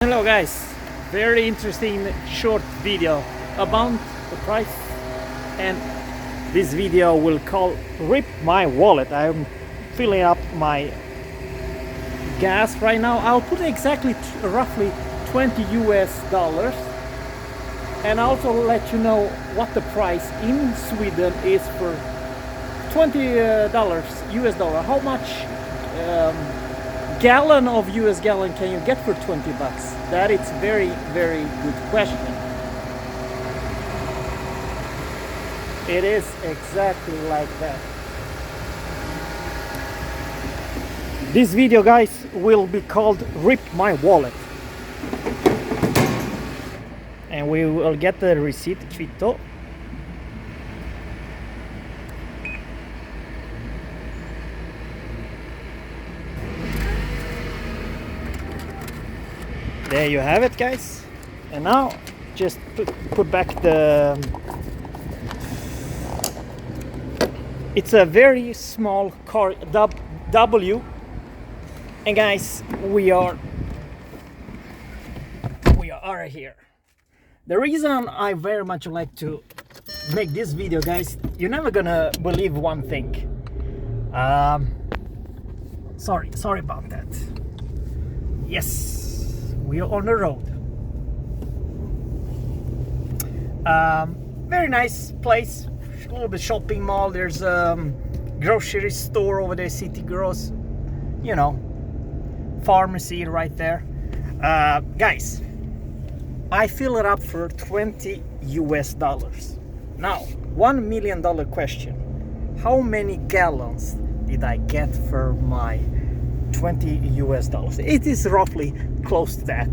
Hello guys, very interesting short video about the price, and this video will call Rip My Wallet. I'm filling up my gas right now. I'll put exactly roughly $20 US, and also let you know what the price in Sweden is for $20 US dollar. How much gallon of US gallon can you get for 20 bucks? That is very good question. It is exactly like that. This video, guys, will be called Rip My Wallet, and we will get the receipt kvitto. There you have it, guys. And now just put back the... It's a very small car, W. And guys, we are here. The reason I very much like to make this video, guys, you're never gonna believe one thing. Sorry about that. Yes. We are on the road. Very nice place, a little bit shopping mall. There's a grocery store over there, City Gross, you know, pharmacy right there. Guys, I fill it up for $20 US. Now, $1 million question: how many gallons did I get for my $20 US? It is roughly close to that.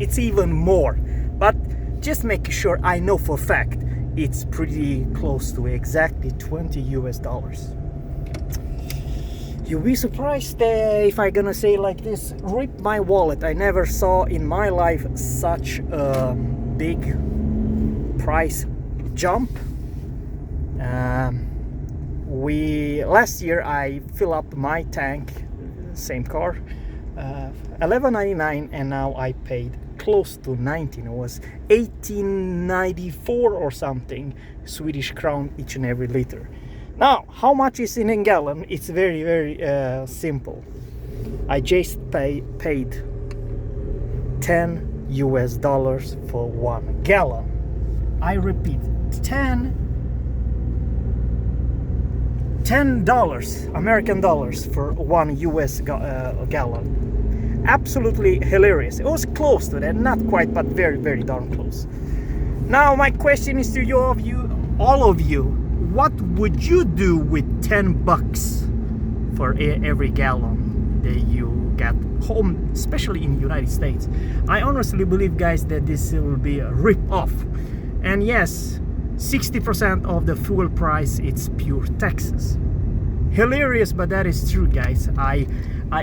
It's even more, but just make sure I know for a fact it's pretty close to exactly $20 US. You'll be surprised if I gonna say like this: rip my wallet. I never saw in my life such a big price jump. Last year I fill up my tank, same car, $11.99, and now I paid close to 19. It was 18.94 or something Swedish crown each and every liter. Now, how much is in a gallon? It's very simple. I just paid $10 US for 1 gallon. I repeat, $10 American dollars for 1 US gallon. Absolutely hilarious. It was close to that, not quite, but very darn close. Now my question is to all of you, what would you do with 10 bucks for every gallon that you get home, especially in the United States? I honestly believe, guys, that this will be a rip-off. And yes, 60% of the fuel price, it's pure taxes. Hilarious, but that is true, guys. I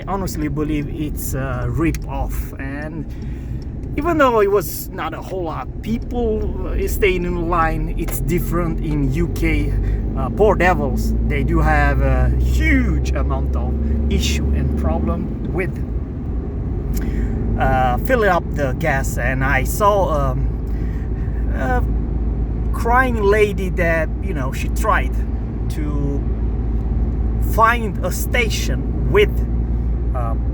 honestly believe it's a rip-off. And even though it was not a whole lot of people staying in line, it's different in UK. Poor devils, they do have a huge amount of issue and problem with filling up the gas. And I saw a crying lady that, you know, she tried to find a station with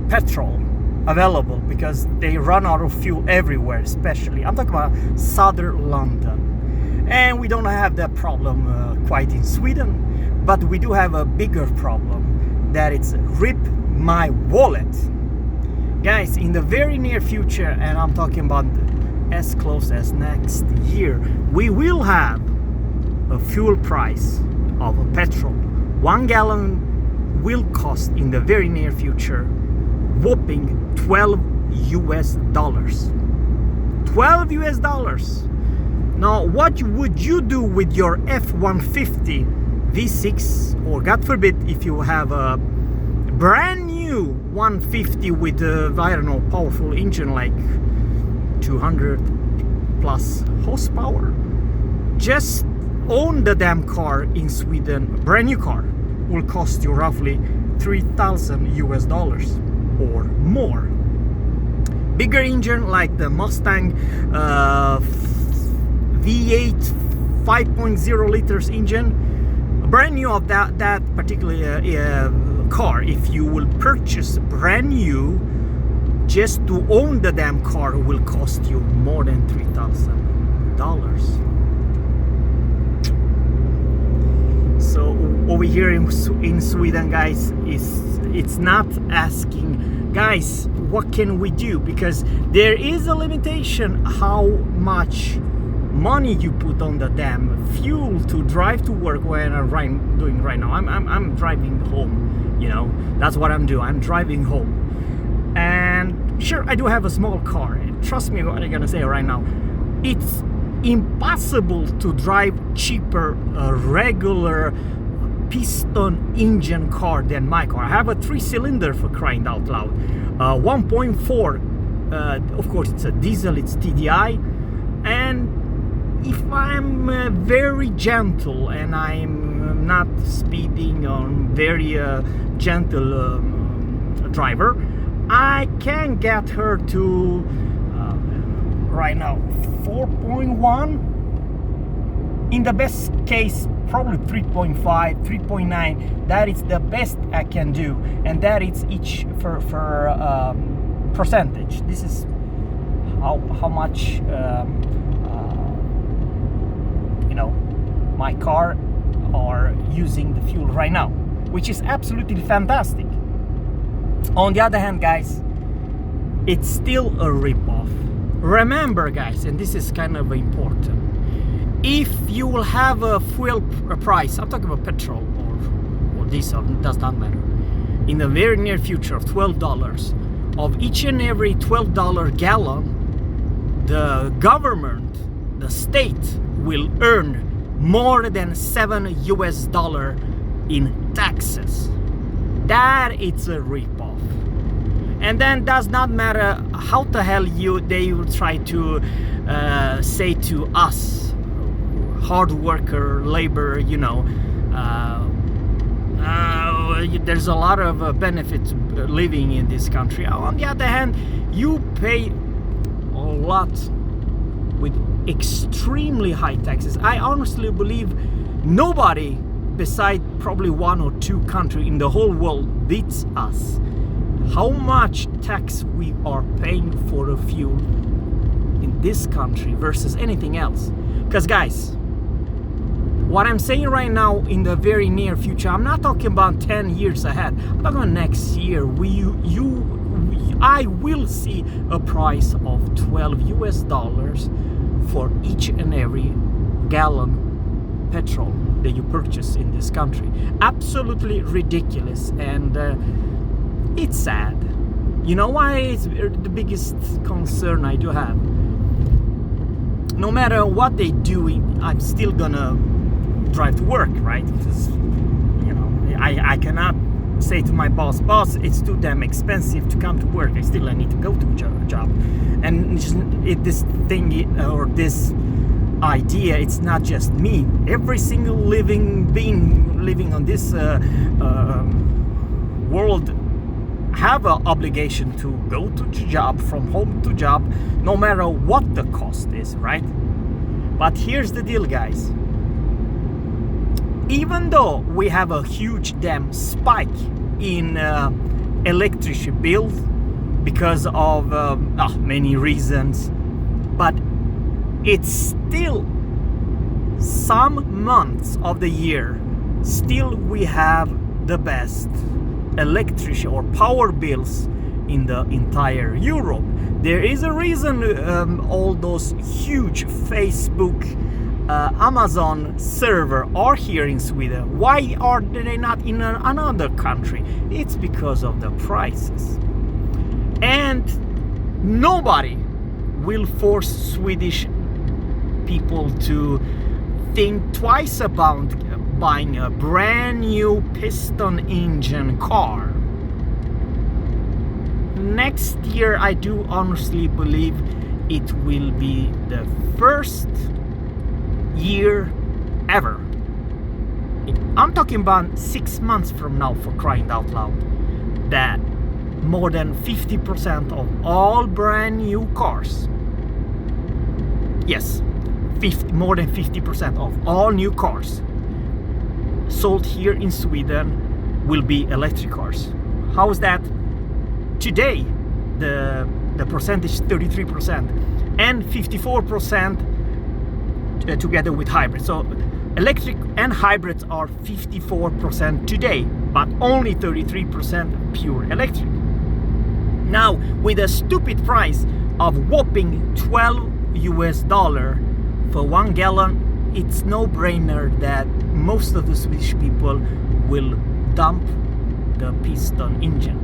petrol available because they run out of fuel everywhere, especially I'm talking about southern London. And we don't have that problem quite in Sweden, but we do have a bigger problem, that it's rip my wallet. Guys, in the very near future, and I'm talking about as close as next year, we will have a fuel price of a petrol. 1 gallon will cost in the very near future whopping $12 US. $12 US. Now, what would you do with your F-150 V6, or God forbid if you have a brand new 150 with a, I don't know, powerful engine like 200 plus horsepower? Just own the damn car in Sweden. A brand new car will cost you roughly $3,000 US or more. bigger engine like the Mustang V8 5.0 liters engine, brand new of that particular car. If you will purchase brand new, just to own the damn car will cost you more than $3,000. So over here in Sweden, guys, it's not asking, guys, what can we do? Because there is a limitation how much money you put on the damn fuel to drive to work. When I'm doing right now, I'm driving home, you know, that's what I'm doing. I'm driving home, and sure, I do have a small car. Trust me what I'm gonna say right now, it's impossible to drive cheaper regular piston engine car than my car. I have a 3-cylinder, for crying out loud, 1.4, of course it's a diesel, it's TDI, and if I'm very gentle and I'm not speeding on very gentle driver, I can get her to right now 4.1, in the best case probably 3.5, 3.9. That is the best I can do, and that is each for percentage. This is how much you know, my car are using the fuel right now, which is absolutely fantastic. On the other hand, guys, it's still a rip-off. Remember, guys, and this is kind of important, if you will have a fuel price, I'm talking about petrol or diesel, it does not matter, in the very near future of $12, of each and every $12 gallon, the government, the state, will earn more than $7 in taxes. That it's a rip-off. And then does not matter how the hell they will try to say to us, hard worker, labor, you know, there's a lot of benefits living in this country. On the other hand, you pay a lot with extremely high taxes. I honestly believe nobody beside probably 1 or 2 countries in the whole world beats us. How much tax we are paying for the fuel in this country versus anything else. Because guys, what I'm saying right now, in the very near future, I'm not talking about 10 years ahead, I'm talking about next year, I will see a price of $12 for each and every gallon petrol that you purchase in this country. Absolutely ridiculous, and it's sad. You know why it's the biggest concern I do have? No matter what they do, I'm still gonna drive to work, right? Because, you know, I cannot say to my boss, it's too damn expensive to come to work. I need to go to a job. And this thing or this idea, it's not just me. Every single living being living on this world have an obligation to go to job, from home to job, no matter what the cost is, right? But here's the deal, guys. Even though we have a huge damn spike in electricity bills because of many reasons, but it's still some months of the year, still we have the best electricity or power bills in the entire Europe. There is a reason all those huge Facebook, Amazon server are here in Sweden. Why are they not in another country? It's because of the prices. And nobody will force Swedish people to think twice about buying a brand new piston engine car. Next year, I do honestly believe it will be the first year ever. I'm talking about 6 months from now, for crying out loud, that more than 50% of all brand new cars, yes, more than 50% of all new cars sold here in Sweden will be electric cars. How is that? Today the percentage is 33% and 54% together with hybrids. So electric and hybrids are 54% today, but only 33% pure electric. Now, with a stupid price of whopping $12 for 1 gallon, it's no-brainer that most of the Swedish people will dump the piston engine.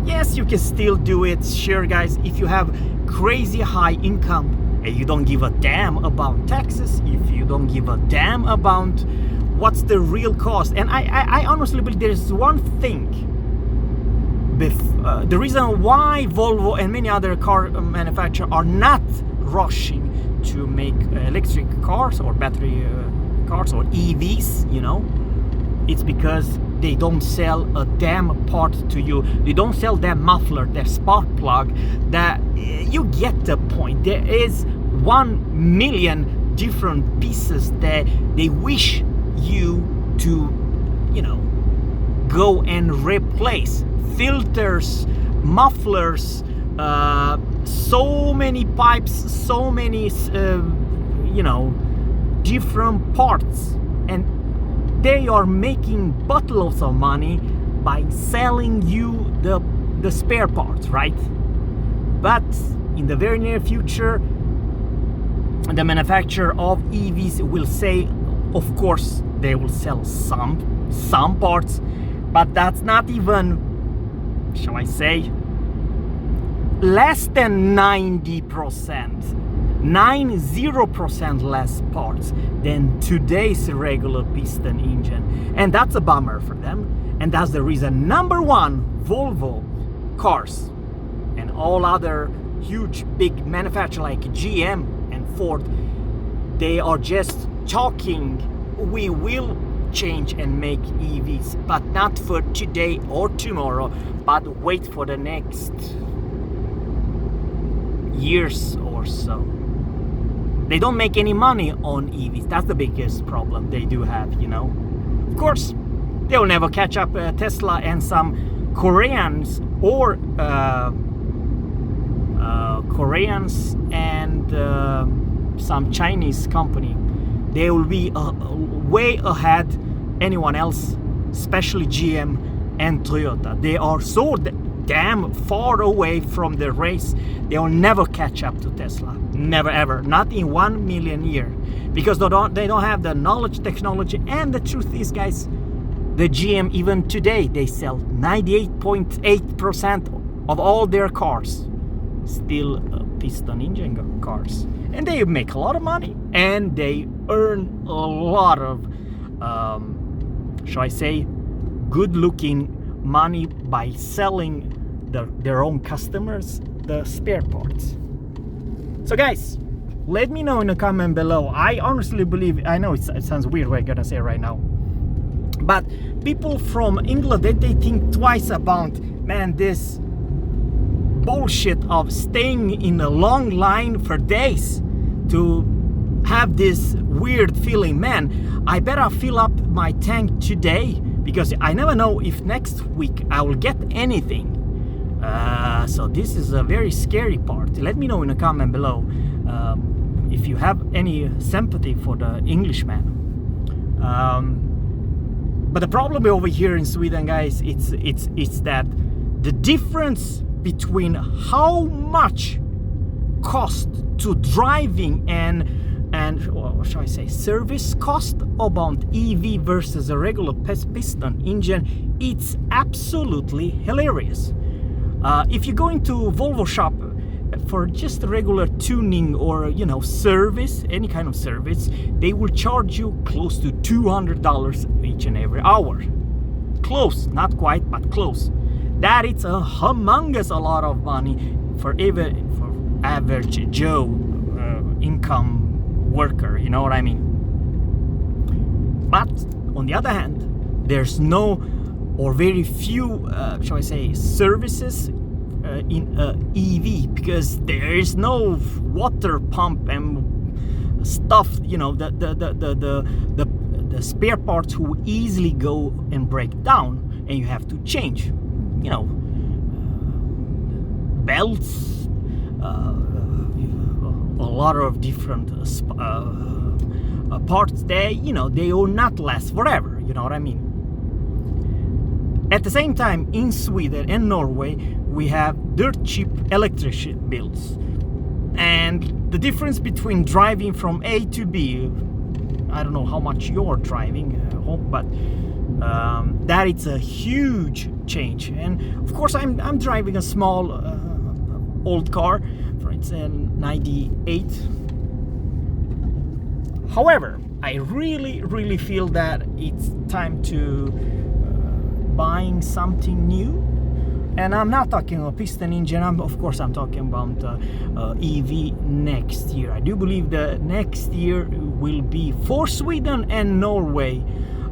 Yes, you can still do it, sure guys, if you have crazy high income and you don't give a damn about taxes, if you don't give a damn about what's the real cost. And I honestly believe there's one thing, the reason why Volvo and many other car manufacturers are not rushing to make electric cars or battery cars or EVs, you know, it's because they don't sell a damn part to you. They don't sell their muffler, their spark plug. That you get the point. There is 1 million different pieces that they wish you to, you know, go and replace. Filters, mufflers, so many pipes, so many, you know, different parts, and they are making buttloads of money by selling you the spare parts, right? But in the very near future, the manufacturer of EVs will say, of course, they will sell some parts, but that's not even, shall I say, less than 90% less parts than today's regular piston engine. And that's a bummer for them. And that's the reason number one, Volvo cars and all other huge big manufacturers like GM and Ford, they are just talking, we will change and make EVs, but not for today or tomorrow, but wait for the next years or so. They don't make any money on EVs. That's the biggest problem they do have, you know. Of course, they will never catch up Tesla and some Koreans or some Chinese company. They will be way ahead anyone else, especially GM and Toyota. They are so damn far away from the race. They will never catch up to Tesla. Never ever. Not in 1 million years. Because they don't have the knowledge, technology, and the truth is, guys, the GM even today, they sell 98.8% of all their cars still piston engine cars. And they make a lot of money. And they earn a lot of, shall I say, good looking money by selling their own customers the spare parts. So guys, let me know in the comment below. I honestly believe, I know it sounds weird what I'm gonna say right now, but people from England, they think twice about, man, this bullshit of staying in a long line for days to have this weird feeling, man, I better fill up my tank today because I never know if next week I will get anything. So this is a very scary part. Let me know in a comment below if you have any sympathy for the Englishman. But the problem over here in Sweden, guys, it's that the difference between how much cost to driving and what shall I say, service cost about EV versus a regular piston engine, it's absolutely hilarious. If you go into Volvo shop for just a regular tuning or, you know, service, any kind of service, they will charge you close to $200 each and every hour. Close, not quite, but close. That is a humongous a lot of money for average Joe income worker, you know what I mean? But on the other hand, there's no or very few, shall I say, services in EV, because there is no water pump and stuff, you know, the spare parts will easily go and break down, and you have to change, you know, belts, a lot of different parts there, you know, they will not last forever, you know what I mean. At the same time, in Sweden and Norway, we have dirt cheap electricity bills. And the difference between driving from A to B, I don't know how much you're driving home, but that it's a huge change. And of course, I'm driving a small old car, for it's a 98. However, I really feel that it's time to buying something new. And I'm not talking about piston engine. Of course, I'm talking about EV next year. I do believe the next year will be for Sweden and Norway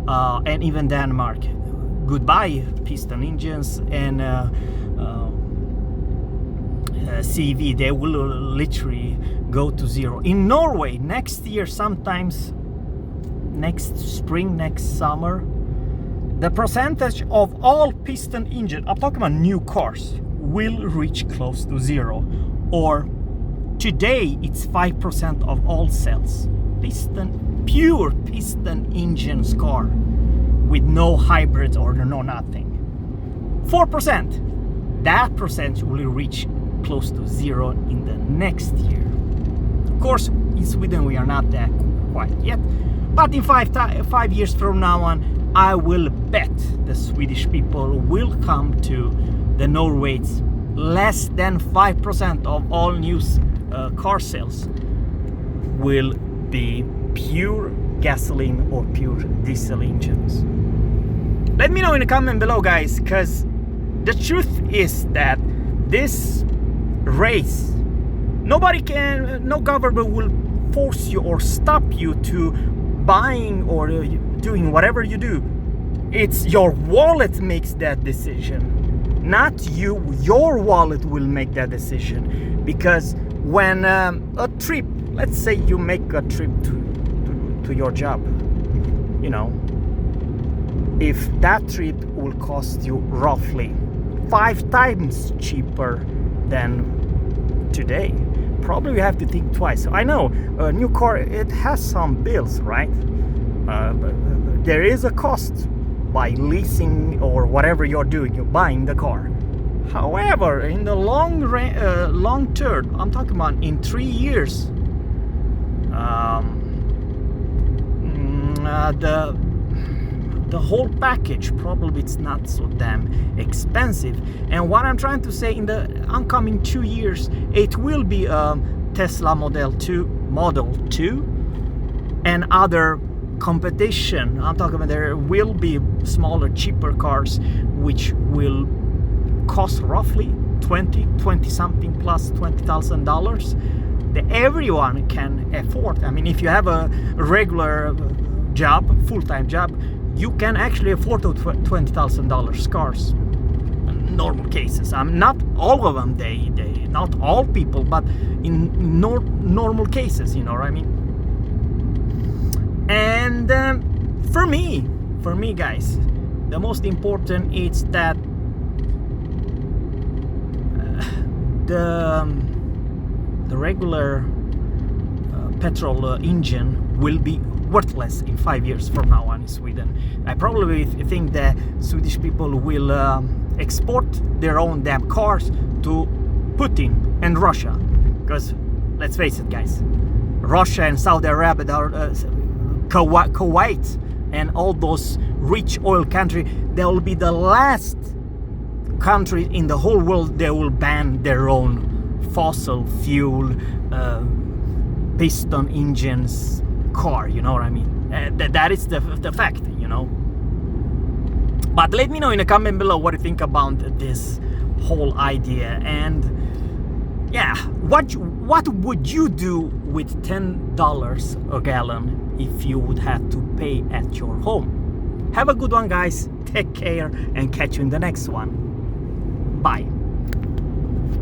and even Denmark. Goodbye piston engines and CV. They will literally go to zero. In Norway next year, sometimes next spring, next summer, the percentage of all piston engine, I'm talking about new cars, will reach close to zero. Or today it's 5% of all sales. Pure piston engines car with no hybrids or no nothing. 4%. That percentage will reach close to zero in the next year. Of course, in Sweden we are not that quite yet, but in 5 years from now on, I will bet the Swedish people will come to the Norways. Less than 5% of all new car sales will be pure gasoline or pure diesel engines. Let me know in the comment below, guys, because the truth is that this race, no government will force you or stop you to buying or doing whatever you do. It's your wallet makes that decision, not you. Your wallet will make that decision, because when a trip, let's say you make a trip to your job, you know, if that trip will cost you roughly 5 times cheaper than today, probably you have to think twice. I know a new car, it has some bills, right? There is a cost by leasing or whatever you're doing, you're buying the car. However, in the long term, I'm talking about in 3 years, the whole package probably it's not so damn expensive. And what I'm trying to say, in the oncoming 2 years, it will be Tesla Model 2 and other competition. I'm talking about there will be smaller, cheaper cars which will cost roughly 20 something plus $20,000 that everyone can afford. I mean, if you have a regular job, full-time job, you can actually afford those $20,000 cars. Normal cases. Not all of them. They not all people, but in normal cases, you know what I mean. And for me, guys, the most important is that the regular petrol engine will be worthless in 5 years from now on in Sweden. I probably think that Swedish people will export their own damn cars to Putin and Russia, because let's face it, guys, Russia and Saudi Arabia are Kuwait and all those rich oil countries, they will be the last country in the whole world they will ban their own fossil fuel piston engines car, you know what I mean. That is the fact, you know. But let me know in the comment below what you think about this whole idea. And yeah, what would you do with $10 a gallon if you would have to pay at your home? Have a good one, guys. Take care and catch you in the next one. Bye.